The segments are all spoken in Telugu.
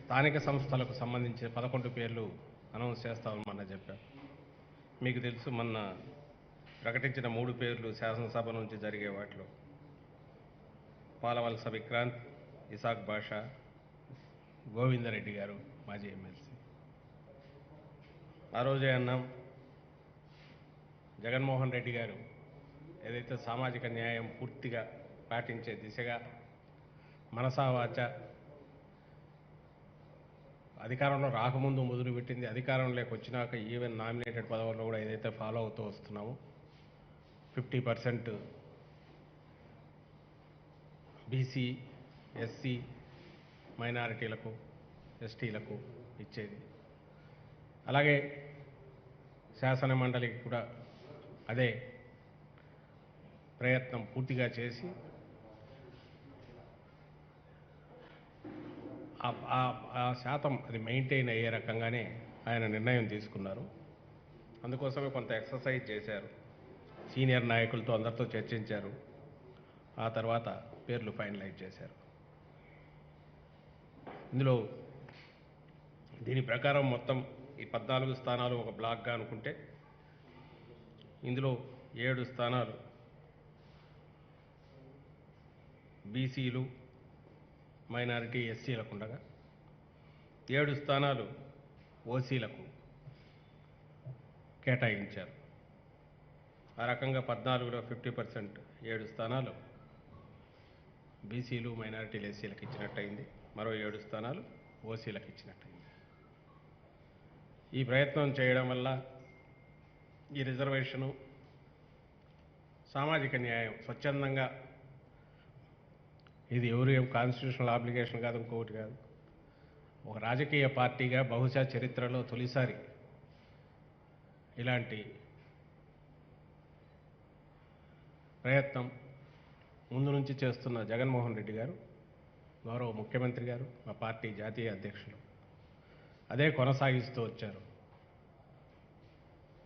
స్థానిక సంస్థలకు సంబంధించిన 11 పేర్లు అనౌన్స్ చేస్తామని మొన్న చెప్పారు. మీకు తెలుసు మొన్న ప్రకటించిన 3 పేర్లు శాసనసభ నుంచి జరిగే వాటిలో పాలవలస విక్రాంత్, ఇసాక్ బాషా, గోవిందరెడ్డి గారు మాజీ ఎమ్మెల్సీ. ఆ రోజే అన్నాం, జగన్మోహన్ రెడ్డి గారు ఏదైతే సామాజిక న్యాయం పూర్తిగా పాటించే దిశగా మనసా వాచ అధికారంలో రాకముందు మొదలుపెట్టింది, అధికారంలోకి వచ్చినాక ఈవెన్ నామినేటెడ్ పదవుల్లో కూడా ఏదైతే ఫాలో అవుతూ వస్తున్నామో 50% బీసీ, ఎస్సీ, మైనారిటీలకు, ఎస్టీలకు ఇచ్చేది. అలాగే శాసన మండలికి కూడా అదే ప్రయత్నం పూర్తిగా చేసి ఆ శాతం అది మెయింటైన్ అయ్యే రకంగానే ఆయన నిర్ణయం తీసుకున్నారు. అందుకోసమే కొంత ఎక్సర్సైజ్ చేశారు, సీనియర్ నాయకులతో అందరితో చర్చించారు, ఆ తర్వాత పేర్లు ఫైనలైజ్ చేశారు. ఇందులో దీని ప్రకారం మొత్తం ఈ 14 స్థానాలు ఒక బ్లాక్గా అనుకుంటే ఇందులో 7 స్థానాలు బీసీలు, మైనారిటీ, ఎస్సీలకు ఉండగా 7 స్థానాలు ఓసీలకు కేటాయించారు. ఆ రకంగా 14లో 50%, 7 స్థానాలు బీసీలు, మైనారిటీలు, ఎస్సీలకు ఇచ్చినట్టయింది. మరో 7 స్థానాలు ఓసీలకు ఇచ్చినట్టయింది. ఈ ప్రయత్నం చేయడం వల్ల ఈ రిజర్వేషను సామాజిక న్యాయం స్వచ్ఛందంగా, ఇది ఎవరు ఏం కాన్స్టిట్యూషనల్ అప్లికేషన్ కాదు, ఇంకొకటి కాదు, ఒక రాజకీయ పార్టీగా బహుశా చరిత్రలో తొలిసారి ఇలాంటి ప్రయత్నం ముందు నుంచి చేస్తున్న జగన్మోహన్ రెడ్డి గారు, గౌరవ ముఖ్యమంత్రి గారు, మా పార్టీ జాతీయ అధ్యక్షులు అదే కొనసాగిస్తూ వచ్చారు.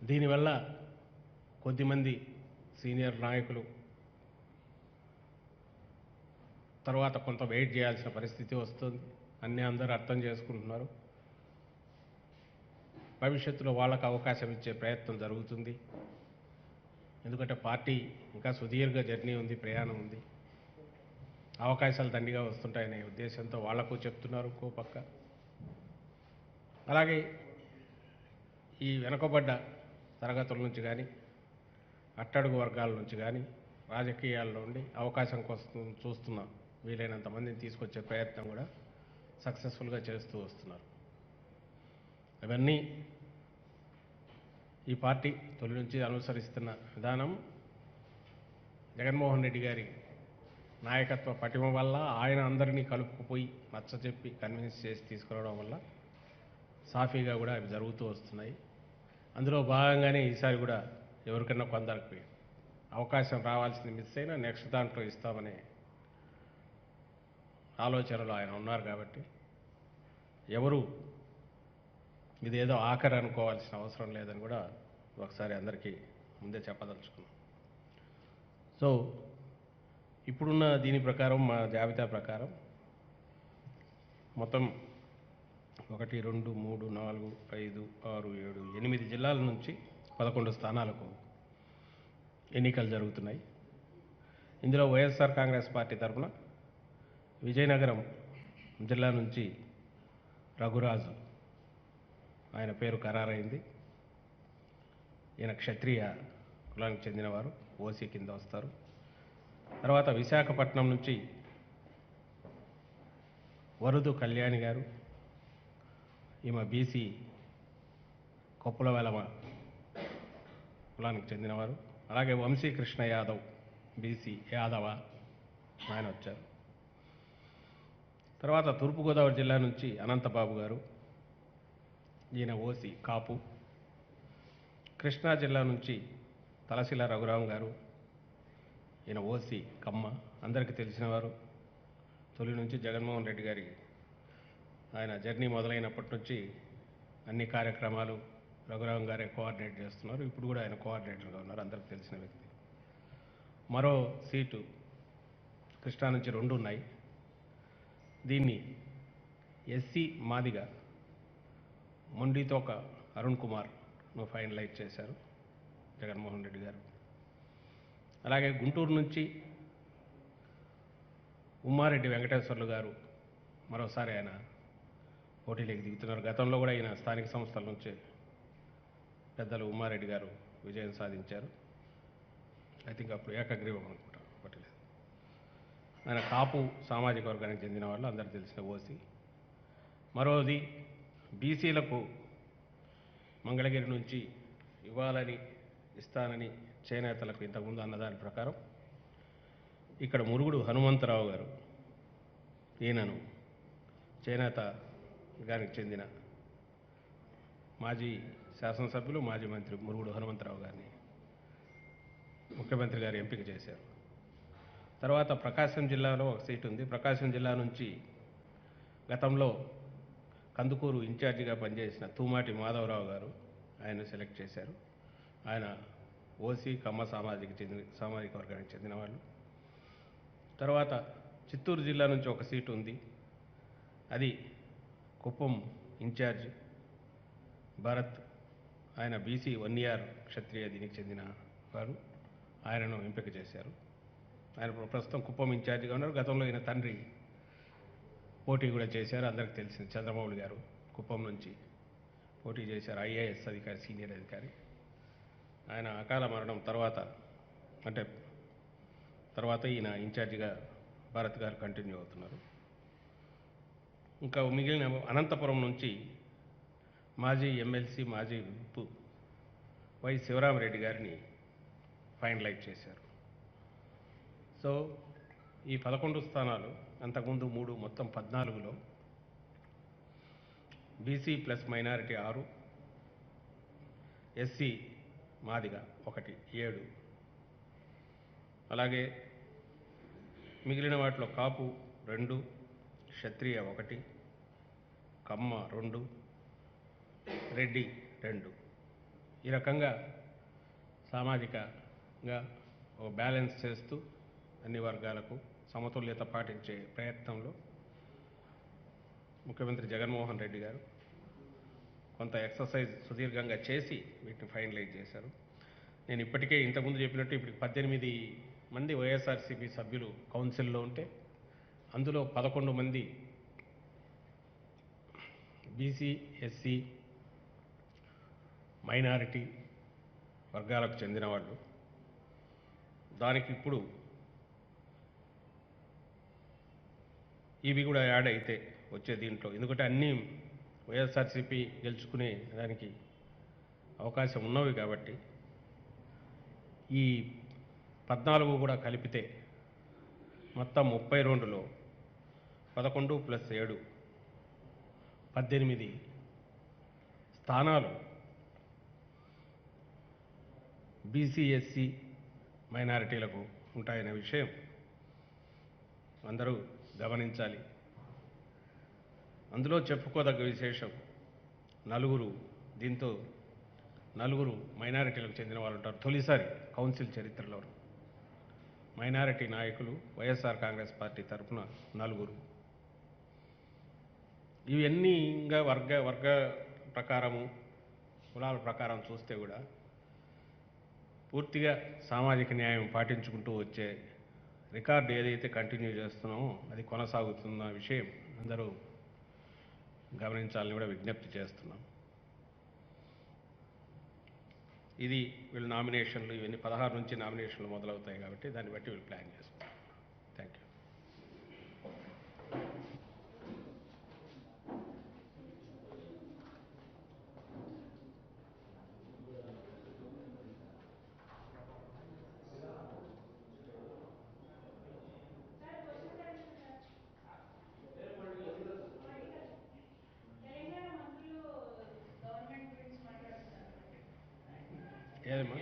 దీనివల్ల కొద్దిమంది సీనియర్ నాయకులు తర్వాత కొంత వెయిట్ చేయాల్సిన పరిస్థితి వస్తుంది. అందరూ అర్థం చేసుకుంటున్నారు. భవిష్యత్తులో వాళ్ళకు అవకాశం ఇచ్చే ప్రయత్నం జరుగుతుంది. ఎందుకంటే పార్టీ ఇంకా సుదీర్ఘ జర్నీ ఉంది, ప్రయాణం ఉంది, అవకాశాలు దండిగా వస్తుంటాయనే ఉద్దేశంతో వాళ్లకు చెప్తున్నారు ఇంకో పక్క. అలాగే ఈ వెనుకబడ్డ తరగతుల నుంచి కానీ, అట్టడుగు వర్గాల నుంచి కానీ, రాజకీయాల్లో ఉండి అవకాశం కోసం చూస్తున్న వీలైనంత మందిని తీసుకొచ్చే ప్రయత్నం కూడా సక్సెస్ఫుల్గా చేస్తూ వస్తున్నారు. అవన్నీ ఈ పార్టీ తొలి నుంచి అనుసరిస్తున్న విధానం జగన్మోహన్ రెడ్డి గారి నాయకత్వ పటిమ వల్ల, ఆయన అందరినీ కలుపుకుపోయి నచ్చచెప్పి కన్విన్స్ చేసి తీసుకురావడం వల్ల సాఫీగా కూడా అవి జరుగుతూ వస్తున్నాయి. అందులో భాగంగానే ఈసారి కూడా ఎవరికన్నా కొందరికి అవకాశం రావాల్సింది మిస్ అయినా నెక్స్ట్ దాంట్లో ఇస్తామనే ఆలోచనలో ఆయన ఉన్నారు. కాబట్టి ఎవరు ఇదేదో ఆఖరి అనుకోవాల్సిన అవసరం లేదని కూడా ఒకసారి అందరికీ ముందే చెప్పదలుచుకున్నాం. సో ఇప్పుడున్న దీని ప్రకారం, మా జాబితా ప్రకారం మొత్తం 1, 2, 3, 4, 5, 6, 7, 8 జిల్లాల నుంచి 11 స్థానాలకు ఎన్నికలు జరుగుతున్నాయి. ఇందులో వైఎస్ఆర్ కాంగ్రెస్ పార్టీ తరఫున విజయనగరం జిల్లా నుంచి రఘురాజు, ఆయన పేరు ఖరారైంది. ఈయన క్షత్రియ కులానికి చెందినవారు, ఓసీ కింద వస్తారు. తర్వాత విశాఖపట్నం నుంచి వరుదు కళ్యాణి గారు, ఈమె బీసీ కొప్పుల వెలమ కులానికి చెందినవారు. అలాగే వంశీకృష్ణ యాదవ్, బీసీ యాదవ, ఆయన వచ్చారు. తర్వాత తూర్పుగోదావరి జిల్లా నుంచి అనంతబాబు గారు, ఈయన ఓసీ కాపు. కృష్ణా జిల్లా నుంచి తలశిల రఘురాం గారు, ఈయన ఓసీ కమ్మ. అందరికీ తెలిసినవారు. తొలి నుంచి జగన్మోహన్ రెడ్డి గారి ఆయన జర్నీ మొదలైనప్పటి నుంచి అన్ని కార్యక్రమాలు రఘురాం గారే కోఆర్డినేట్ చేస్తున్నారు. ఇప్పుడు కూడా ఆయన కోఆర్డినేటర్గా ఉన్నారు, అందరికీ తెలిసిన వ్యక్తి. మరో సీటు కృష్ణా నుంచి 2 ఉన్నాయి. దీన్ని ఎస్సీ మాదిగ మొండితోక అరుణ్ కుమార్ను ఫైనలైజ్ చేశారు జగన్మోహన్ రెడ్డి గారు. అలాగే గుంటూరు నుంచి ఉమ్మారెడ్డి వెంకటేశ్వర్లు గారు మరోసారి ఆయన పోటీలోకి దిగుతున్నారు. గతంలో కూడా ఆయన స్థానిక సంస్థల నుంచే పెద్దలు ఉమ్మారెడ్డి గారు విజయం సాధించారు. ఐ థింక్ అప్పుడు ఏకగ్రీవం అనుకుంటా పట్టలేదు. ఆయన కాపు సామాజిక వర్గానికి చెందిన వాళ్ళు అందరూ తెలిసిన ఓసీ. మరోది బీసీలకు మంగళగిరి నుంచి ఇవ్వాలని ఇస్తానని చేనేతలకు ఇంతకుముందు అన్నదాని ప్రకారం ఇక్కడ మురుగుడు హనుమంతరావు గారు, ఈయనను చేనేత గారికి చెందిన మాజీ శాసనసభ్యులు మాజీ మంత్రి మురుగుడు హనుమంతరావు గారిని ముఖ్యమంత్రి గారు ఎంపిక చేశారు. తర్వాత ప్రకాశం జిల్లాలో ఒక సీటు ఉంది. ప్రకాశం జిల్లా నుంచి గతంలో కందుకూరు ఇన్ఛార్జిగా పనిచేసిన తూమాటి మాధవరావు గారు ఆయన సెలెక్ట్ చేశారు. ఆయన ఓసీ కమ్మ సామాజిక వర్గానికి చెందిన వాళ్ళు. తర్వాత చిత్తూరు జిల్లా నుంచి ఒక సీటు ఉంది. అది కుప్పం ఇన్ఛార్జ్ భరత్, ఆయన బీసీ 1 ఇయర్ క్షత్రియ దీనికి చెందిన వారు. ఆయనను ఎంపిక చేశారు. ఆయన ప్రస్తుతం కుప్పం ఇన్ఛార్జిగా ఉన్నారు. గతంలో ఈయన తండ్రి పోటీ కూడా చేశారు, అందరికీ తెలిసింది. చంద్రమౌళి గారు కుప్పం నుంచి పోటీ చేశారు, ఐఏఎస్ అధికారి, సీనియర్ అధికారి. ఆయన అకాల మరణం తర్వాత ఈయన ఇన్ఛార్జిగా భారత్ గారు కంటిన్యూ అవుతున్నారు. ఇంకా మిగిలిన అనంతపురం నుంచి మాజీ ఎమ్మెల్సీ మాజీ విప్ వై శివరామరెడ్డి గారిని ఫైనలైజ్ చేశారు. సో ఈ 11 స్థానాలు, అంతకుముందు 3, మొత్తం 14లో BC plus minority 6, SC Madiga 1, 7. అలాగే మిగిలిన వాటిలో కాపు 2, క్షత్రియ 1, కమ్మ 2, రెడ్డి 2. ఈ రకంగా సామాజికంగా ఒక బ్యాలెన్స్ చేస్తూ అన్ని వర్గాలకు సమతుల్యత పాటించే ప్రయత్నంలో ముఖ్యమంత్రి జగన్మోహన్ రెడ్డి గారు కొంత ఎక్సర్సైజ్ సుదీర్ఘంగా చేసి వీటిని ఫైనలైజ్ చేశారు. నేను ఇప్పటికే ఇంతకుముందు చెప్పినట్టు ఇప్పటికి 18 మంది వైఎస్ఆర్సీపీ సభ్యులు కౌన్సిల్లో ఉంటే అందులో 11 మంది బీసీ, ఎస్సీ, మైనారిటీ వర్గాలకు చెందిన వాళ్ళు. దానికి ఇప్పుడు ఇవి కూడా యాడ్ అయితే వచ్చే దీంట్లో, ఎందుకంటే అన్నీ వైఎస్ఆర్సీపీ గెలుచుకునే దానికి అవకాశం ఉన్నవి కాబట్టి ఈ 14 కూడా కలిపితే మొత్తం 32లో 11 + 7 18 స్థానాలు బీసీ, ఎస్సీ, మైనారిటీలకు ఉంటాయనే విషయం అందరూ గమనించాలి. అందులో చెప్పుకోదగ్గ విశేషం దీంతో నలుగురు మైనారిటీలకు చెందిన వాళ్ళు ఉంటారు. తొలిసారి కౌన్సిల్ చరిత్రలో మైనారిటీ నాయకులు వైఎస్ఆర్ కాంగ్రెస్ పార్టీ తరఫున 4. ఇవన్నీ ఇంకా వర్గ ప్రకారము, కులాల ప్రకారం చూస్తే కూడా పూర్తిగా సామాజిక న్యాయం పాటించుకుంటూ వచ్చే రికార్డు ఏదైతే కంటిన్యూ చేస్తున్నామో అది కొనసాగుతున్న విషయం అందరూ గమనించాలని కూడా విజ్ఞప్తి చేస్తున్నాం. ఇది వీళ్ళు నామినేషన్లు ఇవన్నీ 16 నుంచి నామినేషన్లు మొదలవుతాయి కాబట్టి దాన్ని బట్టి వీళ్ళు ప్లాన్ చేసుకుంటాం. Thank you. ఏదమ్మా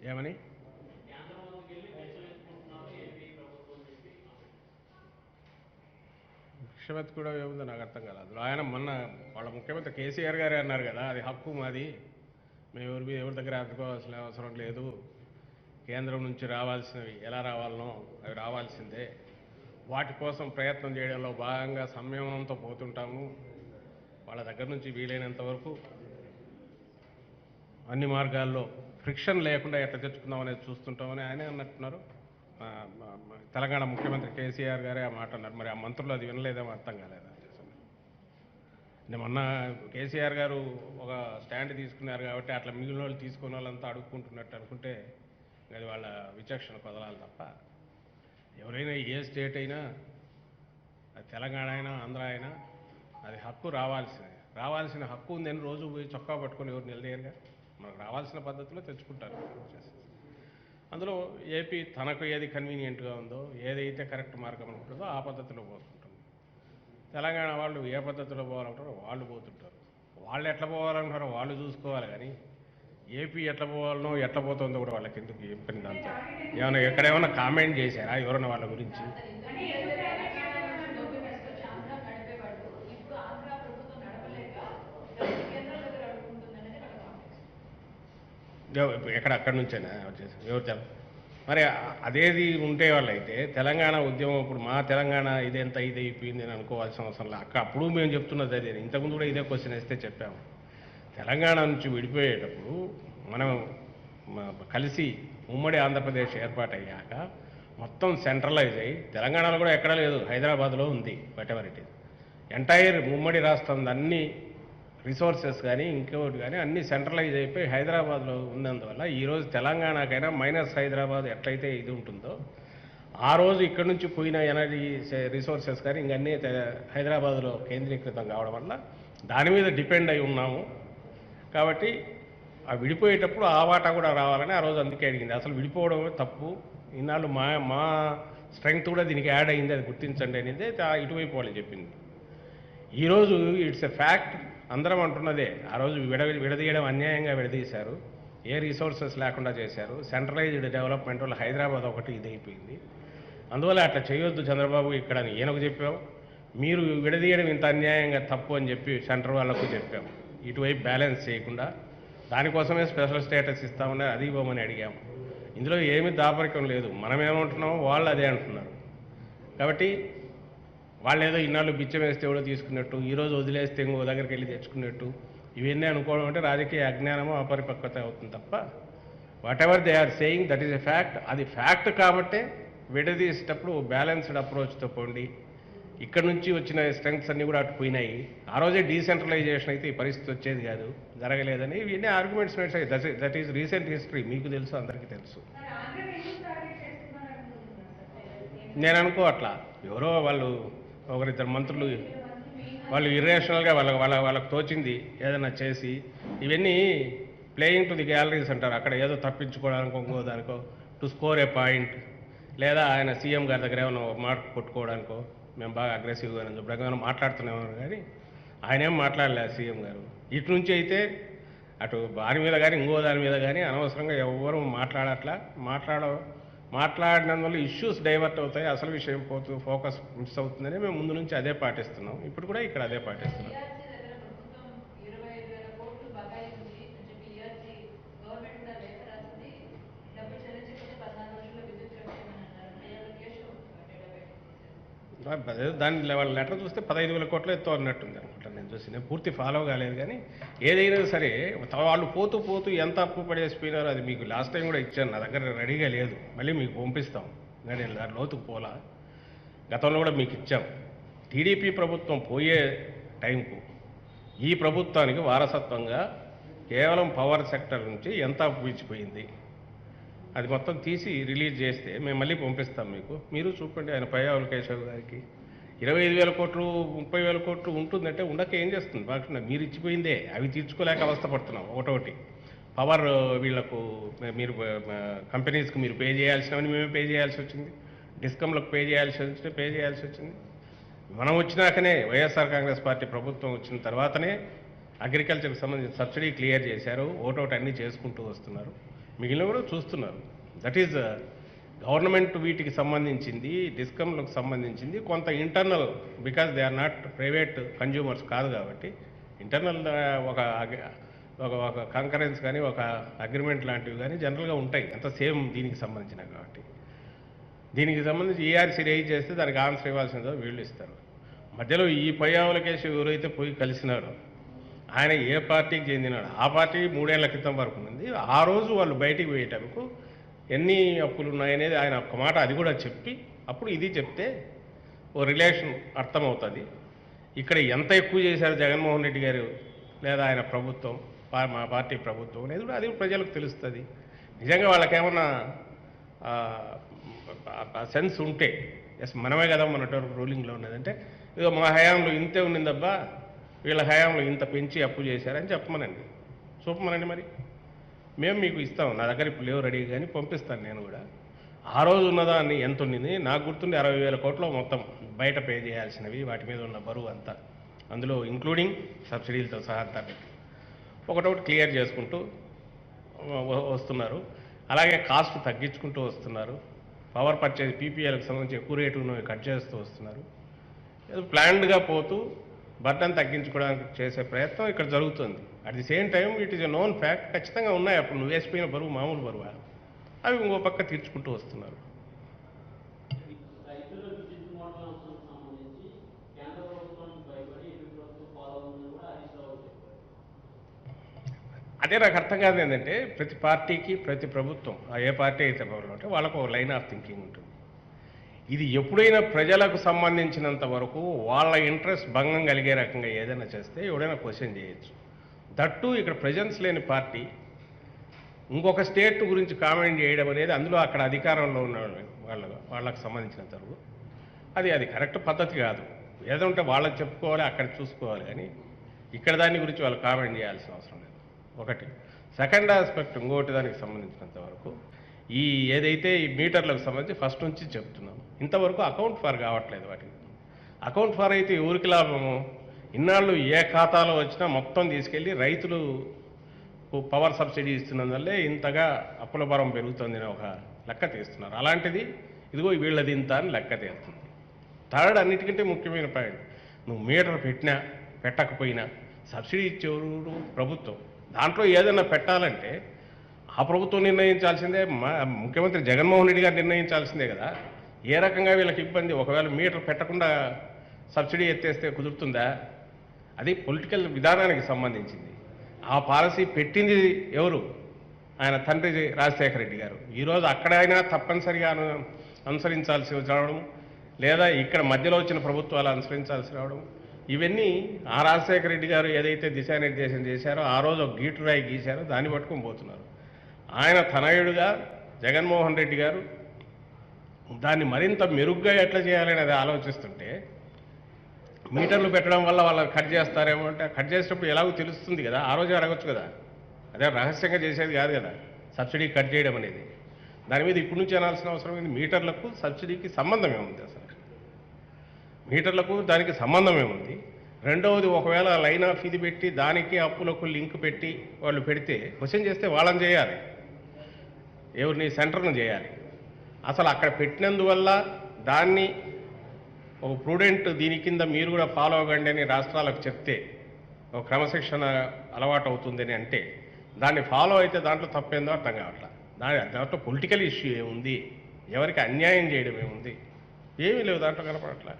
ఏమని విషమత్ కూడా ఏముందో నాకు అర్థం కాలేదు. ఆయన మొన్న వాళ్ళ ముఖ్యమంత్రి కేసీఆర్ గారే అన్నారు కదా, అది హక్కు మాది, మేము ఎవరి దగ్గర ఆదుకోవాల్సిన అవసరం లేదు, కేంద్రం నుంచి రావాల్సినవి ఎలా రావాలనో అవి రావాల్సిందే. వాటి కోసం ప్రయత్నం చేయడంలో భాగంగా సంయమనంతో పోతుంటాము. వాళ్ళ దగ్గర నుంచి వీలైనంత వరకు అన్ని మార్గాల్లో ఫ్రిక్షన్ లేకుండా ఎట్లా తెచ్చుకుందాం అనేది చూస్తుంటామని ఆయనే అన్నట్టున్నారు. తెలంగాణ ముఖ్యమంత్రి కేసీఆర్ గారే ఆ మాట అన్నారు. మరి ఆ మంత్రులు అది వినలేదేమో అర్థం కాలేదు. మొన్న కేసీఆర్ గారు ఒక స్టాండ్ తీసుకున్నారు కాబట్టి అట్లా మిగిలిన వాళ్ళు తీసుకున్న వాళ్ళంతా అడుక్కుంటున్నట్టు అనుకుంటే అది వాళ్ళ విచక్షణ కొదలాలి తప్ప, ఎవరైనా ఏ స్టేట్ అయినా, అది తెలంగాణ అయినా ఆంధ్ర అయినా అది హక్కు రావాల్సిన హక్కు ఉందని రోజు పోయి చొక్కా పట్టుకొని ఎవరు నిలదీయరుగా. మనకు రావాల్సిన పద్ధతిలో తెచ్చుకుంటారు. అందులో ఏపీ తనకు ఏది కన్వీనియంట్గా ఉందో, ఏదైతే కరెక్ట్ మార్గం ఉంటుందో ఆ పద్ధతిలో పోతుంటుంది. తెలంగాణ వాళ్ళు ఏ పద్ధతిలో పోవాలంటారో వాళ్ళు పోతుంటారు. వాళ్ళు ఎట్లా పోవాలంటారో వాళ్ళు చూసుకోవాలి. కానీ ఏపీ ఎట్లా పోవాలనో ఎట్లా పోతుందో కూడా వాళ్ళకి ఎందుకు ఏం పని దాంతో? ఎక్కడేమన్నా కామెంట్ చేశారా ఎవరన్నా వాళ్ళ గురించి? అక్కడి నుంచేనా వచ్చేసి ఎవరు తెల మరి అదేది ఉంటే వాళ్ళైతే తెలంగాణ ఉద్యమం ఇప్పుడు మా తెలంగాణ ఇదెంత ఇది అయిపోయింది అని అనుకోవాల్సిన అవసరం లేదు. అప్పుడు మేము చెప్తున్నది అదే. ఇంతకుముందు కూడా ఇదే క్వశ్చన్ వేస్తే చెప్పాము. తెలంగాణ నుంచి విడిపోయేటప్పుడు మనం కలిసి ఉమ్మడి ఆంధ్రప్రదేశ్ ఏర్పాటయ్యాక మొత్తం సెంట్రలైజ్ అయ్యి, తెలంగాణలో కూడా ఎక్కడా లేదు, హైదరాబాద్లో ఉంది. వాటెవర్ ఇట్ ఈస్ ఎంటైర్ ఉమ్మడి రాష్ట్రం అన్ని రిసోర్సెస్ కానీ ఇంకోటి కానీ అన్నీ సెంట్రలైజ్ అయిపోయి హైదరాబాద్లో ఉన్నందువల్ల ఈరోజు తెలంగాణకైనా మైనస్ హైదరాబాద్ ఎట్లయితే ఇది ఉంటుందో, ఆ రోజు ఇక్కడ నుంచి పోయిన ఎనర్జీ రిసోర్సెస్ కానీ ఇంకన్నీ హైదరాబాద్లో కేంద్రీకృతం కావడం వల్ల దాని మీద డిపెండ్ అయి ఉన్నాము. కాబట్టి ఆ విడిపోయేటప్పుడు ఆ వాటా కూడా రావాలని ఆ రోజు అందుకే అడిగింది. అసలు విడిపోవడం తప్పు, ఇన్నాళ్ళు మా స్ట్రెంగ్త్ కూడా దీనికి యాడ్ అయింది, అది గుర్తించండి అనేది ఇటువైపు వాళ్ళు చెప్పింది. ఈరోజు ఇట్స్ ఎ ఫ్యాక్ట్, అందరం అంటున్నదే. ఆ రోజు విడదీయడం అన్యాయంగా విడదీశారు, ఏ రిసోర్సెస్ లేకుండా చేశారు. సెంట్రలైజ్డ్ డెవలప్మెంట్ వల్ల హైదరాబాద్ ఒకటి ఇదైపోయింది. అందువల్ల అట్లా చేయొద్దు చంద్రబాబు ఇక్కడ అని ఈయనకు చెప్పాం. మీరు విడదీయడం ఇంత అన్యాయంగా తప్పు అని చెప్పి సెంటర్ వాళ్ళకు చెప్పాం. ఇటువైపు బ్యాలెన్స్ చేయకుండా దానికోసమే స్పెషల్ స్టేటస్ ఇస్తామని అది ఇవ్వమని అడిగాము. ఇందులో ఏమీ దాపరికం లేదు. మనం ఏమంటున్నామో వాళ్ళు అదే అంటున్నారు. కాబట్టి వాళ్ళు ఏదో ఇన్నాళ్ళు బిచ్చం వేస్తే ఎవడో తీసుకున్నట్టు, ఈరోజు వదిలేస్తే ఇంకో దగ్గరికి వెళ్ళి తెచ్చుకున్నట్టు ఇవన్నీ అనుకోవడం అంటే రాజకీయ అజ్ఞానమో అపరిపక్వత అవుతుంది తప్ప, whatever they are saying that is a fact. అది ఫ్యాక్ట్ కాబట్టే విడదీసేటప్పుడు బ్యాలెన్స్డ్ అప్రోచ్తో పోండి. ఇక్కడ నుంచి వచ్చిన స్ట్రెంగ్స్ అన్నీ కూడా అటు పోయినాయి. ఆ రోజే డీసెంట్రలైజేషన్ అయితే ఈ పరిస్థితి వచ్చేది కాదు, జరగలేదని ఇవన్నీ ఆర్గ్యుమెంట్స్ నడిచాయి. దట్ ఈస్ రీసెంట్ హిస్టరీ, మీకు తెలుసు, అందరికీ తెలుసు. నేను అనుకో అట్లా ఎవరో వాళ్ళు ఒకరిద్దరు మంత్రులు వాళ్ళు ఇర్రేషనల్గా వాళ్ళకు తోచింది ఏదైనా చేసి, ఇవన్నీ ప్లేయింగ్ టు ది గ్యాలరీస్ అంటారు. అక్కడ ఏదో తప్పించుకోవడానికో ఇంకో దానికో, టు స్కోర్ ఏ పాయింట్, లేదా ఆయన సీఎం గారి దగ్గర ఏమైనా మాట కొట్టుకోవడానికో, మేము బాగా అగ్రెసివ్గా ఏమైనా మాట్లాడుతున్నామని. కానీ ఆయన ఏం మాట్లాడలేదు సీఎం గారు. ఇటు నుంచి అయితే అటు వారి మీద కానీ ఇంకో దాని మీద కానీ అనవసరంగా ఎవరు మాట్లాడినందువల్ల ఇష్యూస్ డైవర్ట్ అవుతాయి, అసలు విషయం ఫోకస్ మిస్ అవుతుందని మేము ముందు నుంచి అదే పాటిస్తున్నాం. ఇప్పుడు కూడా ఇక్కడ అదే పాటిస్తున్నాం. దాని వాళ్ళ లెటర్ చూస్తే 15,000 కోట్లు ఎత్తో అన్నట్టుంది అనుకుంటాను. నేను చూసి నేను పూర్తి ఫాలో కాలేదు. కానీ ఏదైనా సరే వాళ్ళు పోతూ ఎంత అప్పు పడేసిపోయినారో అది మీకు లాస్ట్ టైం కూడా ఇచ్చాను, నా దగ్గర రెడీగా లేదు, మళ్ళీ మీకు పంపిస్తాం. నేను దాని లోతుకు పోలా, గతంలో కూడా మీకు ఇచ్చాం. టీడీపీ ప్రభుత్వం పోయే టైంకు ఈ ప్రభుత్వానికి వారసత్వంగా కేవలం పవర్ సెక్టర్ నుంచి ఎంత అప్పు ఇచ్చిపోయింది అది మొత్తం తీసి రిలీజ్ చేస్తే మేము మళ్ళీ పంపిస్తాం మీకు. మీరు చూపండి. ఆయన పయ్యావుల కేశవ్ గారికి 25,000 కోట్లు 30,000 కోట్లు ఉంటుందంటే ఉండక ఏం చేస్తుంది బాగా? మీరు ఇచ్చిపోయిందే, అవి తీర్చుకోలేక అవస్థపడుతున్నాం. ఒకటోటి పవర్ వీళ్లకు మీరు కంపెనీస్కి మీరు పే చేయాల్సినవని మేమే పే చేయాల్సి వచ్చింది, డిస్కమ్లకు పే చేయాల్సి వచ్చింది. మనం వచ్చినాకనే వైఎస్ఆర్ కాంగ్రెస్ పార్టీ ప్రభుత్వం వచ్చిన తర్వాతనే అగ్రికల్చర్కి సంబంధించిన సబ్సిడీ క్లియర్ చేశారు. ఒకటోటి అన్నీ చేసుకుంటూ వస్తున్నారు. మిగిలిన కూడా చూస్తున్నారు. దట్ ఈజ్ గవర్నమెంట్ వీటికి సంబంధించింది, డిస్కమ్లకు సంబంధించింది కొంత internal, because they are not private consumers కాదు కాబట్టి ఇంటర్నల్ ఒక ఒక కంకరెన్స్ కానీ ఒక అగ్రిమెంట్ లాంటివి కానీ జనరల్గా ఉంటాయి, అంత సేమ్ దీనికి సంబంధించినవి కాబట్టి. దీనికి సంబంధించి ఈఆర్సీ రేజ్ చేస్తే దానికి ఆన్సర్ ఇవ్వాల్సిందో వీళ్ళు ఇస్తారు. మధ్యలో ఈ పయ్యావులకేసి ఎవరైతే పోయి కలిసినారో ఆయన ఏ పార్టీకి చెందినాడు, ఆ పార్టీ 3 ఏళ్ల క్రితం వరకు ఉంది. ఆ రోజు వాళ్ళు బయటికి పోయేటప్పుడు ఎన్ని అప్పులు ఉన్నాయనేది ఆయన ఒక్క మాట అది కూడా చెప్పి అప్పుడు ఇది చెప్తే ఓ రిలేషన్ అర్థమవుతుంది. ఇక్కడ ఎంత ఎక్కువ చేశారు జగన్మోహన్ రెడ్డి గారు లేదా ఆయన ప్రభుత్వం, మా పార్టీ ప్రభుత్వం అనేది కూడా అది ప్రజలకు తెలుస్తుంది. నిజంగా వాళ్ళకేమన్నా సెన్స్ ఉంటే ఎస్ మనమే కదా మన రూలింగ్లో ఉన్నదంటే ఇదో మా హయాంలో ఇంతే ఉన్నదబ్బా, వీళ్ళ హయాంలో ఇంత పెంచి అప్పు చేశారని చెప్పమనండి, చూపమనండి. మరి మేము మీకు ఇస్తాం, నా దగ్గర ఇప్పుడు లేవు రెడీ కానీ పంపిస్తాను నేను కూడా. ఆ రోజు ఉన్నదాన్ని ఎంత ఉండింది నాకు గుర్తుండి 60,000 కోట్లు మొత్తం బయట పే చేయాల్సినవి, వాటి మీద ఉన్న బరువు అంతా, అందులో ఇంక్లూడింగ్ సబ్సిడీలతో సహా అంతా ఒకటొకటి క్లియర్ చేసుకుంటూ వస్తున్నారు. అలాగే కాస్ట్ తగ్గించుకుంటూ వస్తున్నారు. పవర్ పర్చేజ్ పీపీఎల్కి సంబంధించి ఎక్కువ రేటును కట్ చేస్తూ వస్తున్నారు. ప్లాన్డ్గా పోతూ బర్డన్ తగ్గించుకోవడానికి చేసే ప్రయత్నం ఇక్కడ జరుగుతుంది. At the same time it is a known fact, ఖచ్చితంగా ఉన్నాయి. అప్పుడు నువ్వు వేసిపోయిన బరువు మామూలు బరువు, అవి ఇంకో పక్క తీర్చుకుంటూ వస్తున్నారు. అదే నాకు అర్థం కాదు ఏంటంటే ప్రతి పార్టీకి ప్రతి ప్రభుత్వం ఏ పార్టీ అయితే అంటే వాళ్ళకు ఒక లైన్ ఆఫ్ థింకింగ్ ఉంటుంది. ఇది ఎప్పుడైనా ప్రజలకు సంబంధించినంత వరకు వాళ్ళ ఇంట్రెస్ట్ భంగం కలిగే రకంగా ఏదైనా చేస్తే ఎవడైనా క్వశ్చన్ చేయొచ్చు. దట్టు ఇక్కడ ప్రెజెన్స్ లేని పార్టీ ఇంకొక స్టేట్ గురించి కామెంట్ చేయడం అనేది అందులో అక్కడ అధికారంలో ఉన్న వాళ్ళకు సంబంధించినంత వరకు అది కరెక్ట్ పద్ధతి కాదు. ఏదో ఉంటే వాళ్ళకి చెప్పుకోవాలి, అక్కడ చూసుకోవాలి, కానీ ఇక్కడ దాని గురించి వాళ్ళు కామెంట్ చేయాల్సిన అవసరం లేదు. ఒకటి. సెకండ్ ఆస్పెక్ట్ ఇంకోటి దానికి సంబంధించినంత వరకు ఈ ఏదైతే ఈ మీటర్లకు సంబంధించి ఫస్ట్ నుంచి చెప్తున్నాం, ఇంతవరకు అకౌంట్ ఫార్ కావట్లేదు. వాటికి అకౌంట్ ఫార్ అయితే ఎవరికి లాభము? ఇన్నాళ్ళు ఏ ఖాతాలో వచ్చినా మొత్తం తీసుకెళ్ళి రైతులు పవర్ సబ్సిడీ ఇస్తున్నందువల్లే ఇంతగా అప్పుల భారం పెరుగుతుందని ఒక లెక్క తీస్తున్నారు. అలాంటిది ఇదిగో వీళ్ళది ఇంత అని లెక్క తీస్తుంది. థర్డ్, అన్నిటికంటే ముఖ్యమైన పాయింట్, నువ్వు మీటర్ పెట్టినా పెట్టకపోయినా సబ్సిడీ ఇచ్చేవారు ప్రభుత్వం. దాంట్లో ఏదైనా పెట్టాలంటే ఆ ప్రభుత్వం నిర్ణయించాల్సిందే, ముఖ్యమంత్రి జగన్మోహన్ రెడ్డి గారు నిర్ణయించాల్సిందే కదా. ఏ రకంగా వీళ్ళకి ఇబ్బంది? ఒకవేళ మీటర్ పెట్టకుండా సబ్సిడీ ఎత్తేస్తే కుదురుతుందా? అది పొలిటికల్ విధానానికి సంబంధించింది. ఆ పాలసీ పెట్టింది ఎవరు? ఆయన తండ్రి రాజశేఖర రెడ్డి గారు. ఈరోజు అక్కడైనా తప్పనిసరిగా అనుసరించాల్సి రావడం, లేదా ఇక్కడ మధ్యలో వచ్చిన ప్రభుత్వాలు అనుసరించాల్సి రావడం, ఇవన్నీ ఆ రాజశేఖర రెడ్డి గారు ఏదైతే దిశానిర్దేశం చేశారో ఆ రోజు ఒక గీటురాయి గీశారో దాన్ని పట్టుకొని పోతున్నారు. ఆయన తనయుడుగా జగన్మోహన్ రెడ్డి గారు దాన్ని మరింత మెరుగ్గా ఎట్లా చేయాలని అది ఆలోచిస్తుంటే మీటర్లు పెట్టడం వల్ల వాళ్ళు కట్ చేస్తారేమో అంటే కట్ చేసేటప్పుడు ఎలాగో తెలుస్తుంది కదా, ఆ రోజే అడగచ్చు కదా. అదే రహస్యంగా చేసేది కాదు కదా సబ్సిడీ కట్ చేయడం అనేది. దాని మీద ఇప్పటి నుంచి అనాల్సిన అవసరం ఏంది? మీటర్లకు సబ్సిడీకి సంబంధం ఏముంది? అసలు మీటర్లకు దానికి సంబంధం ఏముంది? రెండవది, ఒకవేళ లైన్ ఆఫ్ ఇది పెట్టి దానికి అప్పులకు లింక్ పెట్టి వాళ్ళు పెడితే క్వశ్చన్ చేస్తే వాళ్ళని చేయాలి, ఎవరిని? సెంటర్ను చేయాలి. అసలు అక్కడ పెట్టినందువల్ల దాన్ని ఒక ప్రూడెంట్ దీని కింద మీరు కూడా ఫాలో అవ్వండి అని రాష్ట్రాలకు చెప్తే ఒక క్రమశిక్షణ అలవాటు అవుతుందని అంటే దాన్ని ఫాలో అయితే దాంట్లో తప్పేందో అర్థం కావట్లా. దాంట్లో పొలిటికల్ ఇష్యూ ఏముంది? ఎవరికి అన్యాయం చేయడం ఏముంది? ఏమీ లేవు దాంట్లో, కనపడట్లా.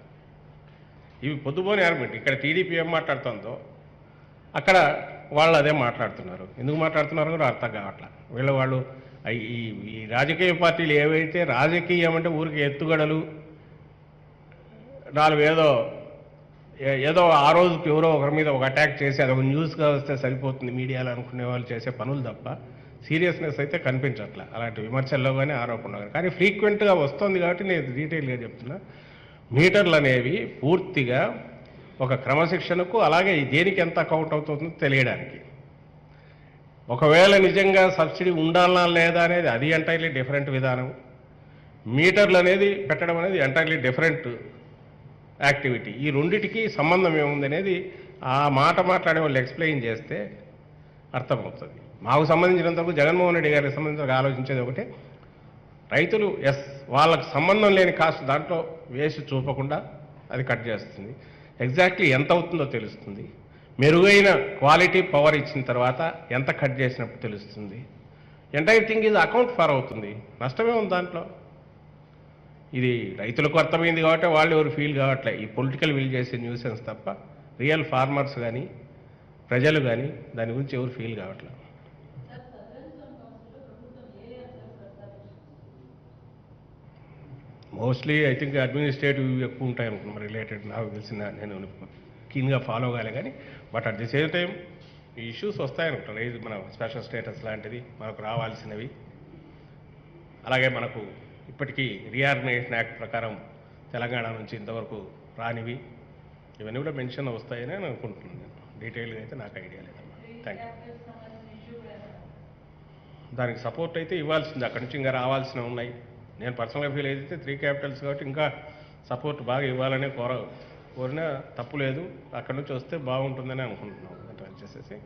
ఇవి పొద్దుపోని ఆర్గ్యుమెంట్. ఇక్కడ టీడీపీ ఏం మాట్లాడుతుందో అక్కడ వాళ్ళు అదే మాట్లాడుతున్నారు. ఎందుకు మాట్లాడుతున్నారో కూడా అర్థం కావట్లా. వాళ్ళు ఈ రాజకీయ పార్టీలు ఏవైతే రాజకీయం అంటే ఊరికి ఎత్తుగడలు, నాలుగు ఏదో ఆ రోజుకి ఎవరో ఒకరి మీద ఒక అటాక్ చేసి అదొక న్యూస్గా వస్తే సరిపోతుంది మీడియాలో అనుకునే వాళ్ళు చేసే పనులు తప్ప సీరియస్నెస్ అయితే కనిపించట్లే అలాంటి విమర్శల్లో కానీ ఆరోపణలు కానీ. ఫ్రీక్వెంట్గా వస్తుంది కాబట్టి నేను డీటెయిల్గా చెప్తున్నా. మీటర్లు అనేవి పూర్తిగా ఒక క్రమశిక్షణకు, అలాగే దేనికి ఎంత అకౌంట్ అవుతుందో తెలియడానికి. ఒకవేళ నిజంగా సబ్సిడీ ఉండాలా లేదా అనేది అది ఎంటైర్లీ డిఫరెంట్ విధానం. మీటర్లు అనేది పెట్టడం అనేది ఎంటైర్లీ డిఫరెంట్ యాక్టివిటీ. ఈ రెండిటికి సంబంధం ఏముంది అనేది ఆ మాట మాట్లాడే వాళ్ళు ఎక్స్ప్లెయిన్ చేస్తే అర్థమవుతుంది. మాకు సంబంధించినంతవరకు జగన్మోహన్ రెడ్డి గారికి సంబంధించి ఆలోచించేది ఒకటే, రైతులు వాళ్ళకు సంబంధం లేని కాస్ట్ దాంట్లో వేసి చూపకుండా అది కట్ చేస్తుంది. ఎగ్జాక్ట్లీ ఎంత అవుతుందో తెలుస్తుంది. మెరుగైన క్వాలిటీ పవర్ ఇచ్చిన తర్వాత ఎంత కట్ చేసినప్పుడు తెలుస్తుంది. ఎంటైర్ థింగ్ ఇది అకౌంట్ ఫార్ అవుతుంది. నష్టమే ఉంది దాంట్లో. ఇది రైతులకు అర్థమైంది కాబట్టి వాళ్ళు ఎవరు ఫీల్ కావట్లే. ఈ పొలిటికల్ విల్ చేసే న్యూసెన్స్ తప్ప రియల్ ఫార్మర్స్ కానీ ప్రజలు కానీ దాని గురించి ఎవరు ఫీల్ కావట్లేదు. మోస్ట్లీ ఐ థింక్ అడ్మినిస్ట్రేటివ్ ఎక్కువ ఉంటాయి అనుకున్నాం రిలేటెడ్. నాకు తెలిసిన నేను కీన్గా ఫాలో కాలే కానీ but at the same time ఈ ఇష్యూస్ వస్తాయనుకుంటాను. ఇది మన స్పెషల్ స్టేటస్ లాంటిది మనకు రావాల్సినవి, అలాగే మనకు ఇప్పటికీ రీఆర్గనైజేషన్ యాక్ట్ ప్రకారం తెలంగాణ నుంచి ఇంతవరకు రానివి ఇవన్నీ కూడా మెన్షన్ వస్తాయని నేను అనుకుంటున్నాను. డీటెయిల్గా అయితే నాకు ఐడియా లేదమ్మా. Thank you. దానికి సపోర్ట్ అయితే ఇవ్వాల్సింది, అక్కడి నుంచి ఇంకా రావాల్సినవి ఉన్నాయి. నేను పర్సనల్గా ఫీల్ అయితే 3 క్యాపిటల్స్ కాబట్టి ఇంకా సపోర్ట్ బాగా ఇవ్వాలనే కోరినా తప్పు లేదు. అక్కడి నుంచి వస్తే బాగుంటుందని అనుకుంటున్నాం వచ్చేసేసి.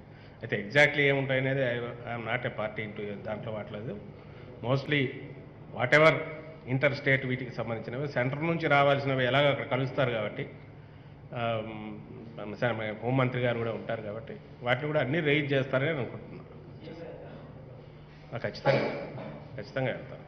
అయితే ఎగ్జాక్ట్లీ ఏముంటాయనేది I'm not a party into దాంట్లో వాట్లేదు. Mostly whatever interstate వీటికి సంబంధించినవి సెంటర్ నుంచి రావాల్సినవి ఎలాగ అక్కడ కలుస్తారు కాబట్టి హోంమంత్రి గారు కూడా ఉంటారు కాబట్టి వాటిని కూడా అన్నీ రైజ్ చేస్తారని అనుకుంటున్నాను. ఖచ్చితంగా ఖచ్చితంగా వెళ్తాను.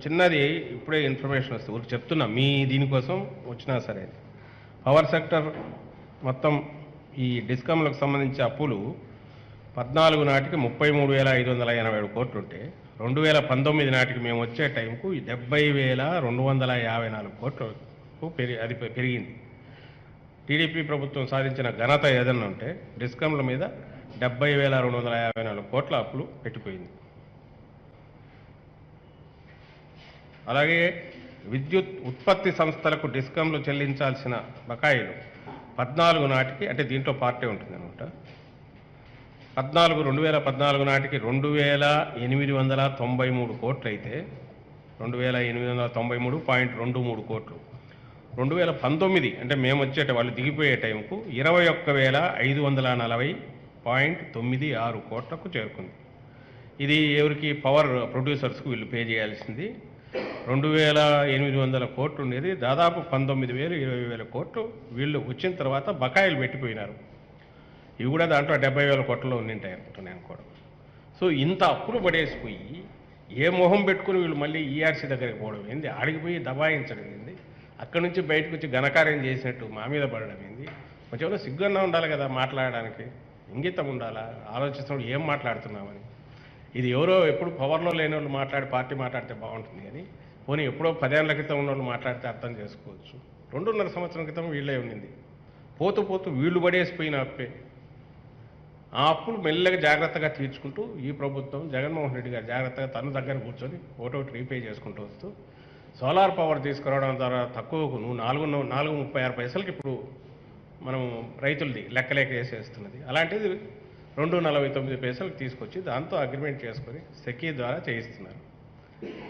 చిన్నది ఇప్పుడే ఇన్ఫర్మేషన్ వస్తుంది, ఊరికి చెప్తున్నా మీ దీనికోసం వచ్చినా సరే. పవర్ సెక్టర్ మొత్తం ఈ డిస్కమ్లకు సంబంధించి అప్పులు 14 నాటికి 33,587 కోట్లు ఉంటే 2019 నాటికి మేము వచ్చే టైంకు 70,254 కోట్లకు అది పెరిగింది. టీడీపీ ప్రభుత్వం సాధించిన ఘనత ఏదన్నా ఉంటే డిస్కమ్ల మీద 70,254 కోట్ల అప్పులు పెట్టిపోయింది. అలాగే విద్యుత్ ఉత్పత్తి సంస్థలకు డిస్కంలు చెల్లించాల్సిన బకాయిలు 14 నాటికి, అంటే దీంట్లో పార్టీ ఉంటుంది అనమాట, 2014 నాటికి 2,893 కోట్లు అయితే 2,893.23 కోట్లు 2019 అంటే మేము వచ్చేట వాళ్ళు దిగిపోయే టైంకు 21,540.96 కోట్లకు చేరుకుంది. ఇది ఎవరికి? పవర్ ప్రొడ్యూసర్స్కు వీళ్ళు పే చేయాల్సింది. 2,800 కోట్లు ఉండేది, దాదాపు 19,000 20,000 కోట్లు వీళ్ళు వచ్చిన తర్వాత బకాయిలు పెట్టిపోయినారు. ఇవి కూడా దాంట్లో 70,000 కోట్లలో ఉండింటాయి అనుకుంటున్నాను నేను కూడా. సో ఇంత అప్పులు పడేసిపోయి ఏ మొహం పెట్టుకుని వీళ్ళు మళ్ళీ ఈఆర్సీ దగ్గరికి పోవడం ఏంది, ఆడిగిపోయి దబాయించడం ఏంది, అక్కడి నుంచి బయటకు వచ్చి ఘనకార్యం చేసినట్టు మా మీద పడడం ఏంది. కొంచెం సిగ్గున్నా ఉండాలి కదా మాట్లాడడానికి, ఇంగితం ఉండాలా, ఆలోచిస్తున్నప్పుడు ఏం మాట్లాడుతున్నామని. ఇది ఎవరో ఎప్పుడు పవర్లో లేని వాళ్ళు పార్టీ మాట్లాడితే బాగుంటుంది కానీ పోనీ ఎప్పుడో 10 ఏళ్ల క్రితం ఉన్న వాళ్ళు మాట్లాడితే అర్థం చేసుకోవచ్చు. 2.5 సంవత్సరం క్రితం వీళ్ళే ఉండింది. పోతూ పోతూ వీళ్ళు పడేసిపోయిన అప్పే. ఆ అప్పులు మెల్లగా జాగ్రత్తగా తీర్చుకుంటూ ఈ ప్రభుత్వం జగన్మోహన్ రెడ్డి గారు జాగ్రత్తగా తన దగ్గర కూర్చొని ఒకటి రీపే చేసుకుంటూ వస్తూ సోలార్ పవర్ తీసుకురావడం ద్వారా తక్కువకు 4.36 పైసలకి ఇప్పుడు మనం రైతులది లెక్కలేక వేసేస్తున్నది. అలాంటిది 2.49 పైసలకు తీసుకొచ్చి దాంతో అగ్రిమెంట్ చేసుకొని సెకీ ద్వారా చేయిస్తున్నారు.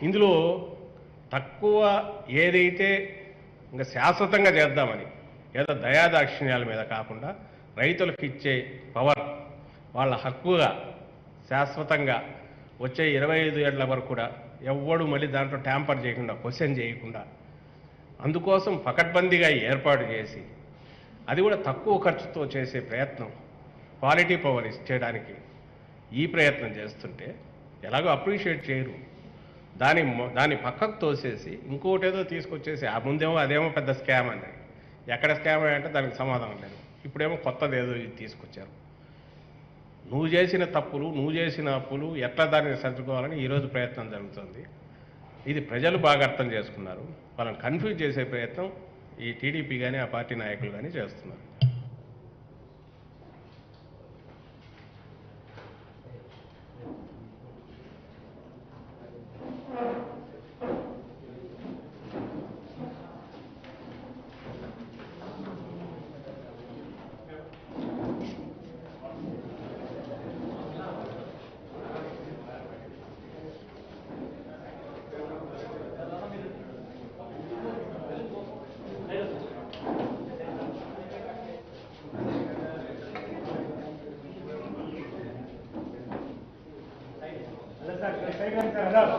ఇందులో తక్కువ ఏదైతే ఇంకా శాశ్వతంగా చేద్దామని ఏదో దయాదాక్షిణ్యాల మీద కాకుండా రైతులకు ఇచ్చే పవర్ వాళ్ళ హక్కుగా శాశ్వతంగా వచ్చే 25 ఏళ్ల వరకు కూడా ఎవ్వడు మళ్ళీ దాంట్లో ట్యాంపర్ చేయకుండా, క్వశ్చన్ చేయకుండా, అందుకోసం పకడ్బందీగా ఏర్పాటు చేసి అది కూడా తక్కువ ఖర్చుతో చేసే ప్రయత్నం, క్వాలిటీ పవర్ ఇచ్చేయడానికి ఈ ప్రయత్నం చేస్తుంటే ఎలాగో అప్రిషియేట్ చేయరు. దాన్ని పక్కకు తోసేసి ఇంకోటి ఏదో తీసుకొచ్చేసి ఆ ముందేమో అదేమో పెద్ద స్కామ్ అన్నది. ఎక్కడ స్కామ్ అంటే దానికి సమాధానం లేదు. ఇప్పుడేమో కొత్తది ఏదో తీసుకొచ్చారు. నువ్వు చేసిన తప్పులు, నువ్వు చేసిన అప్పులు ఎట్లా దాన్ని సర్దుకోవాలని ఈరోజు ప్రయత్నం జరుగుతుంది. ఇది ప్రజలు బాగా అర్థం చేసుకున్నారు. వాళ్ళని కన్ఫ్యూజ్ చేసే ప్రయత్నం ఈ టీడీపీ కానీ ఆ పార్టీ నాయకులు కానీ చేస్తున్నారు. సార్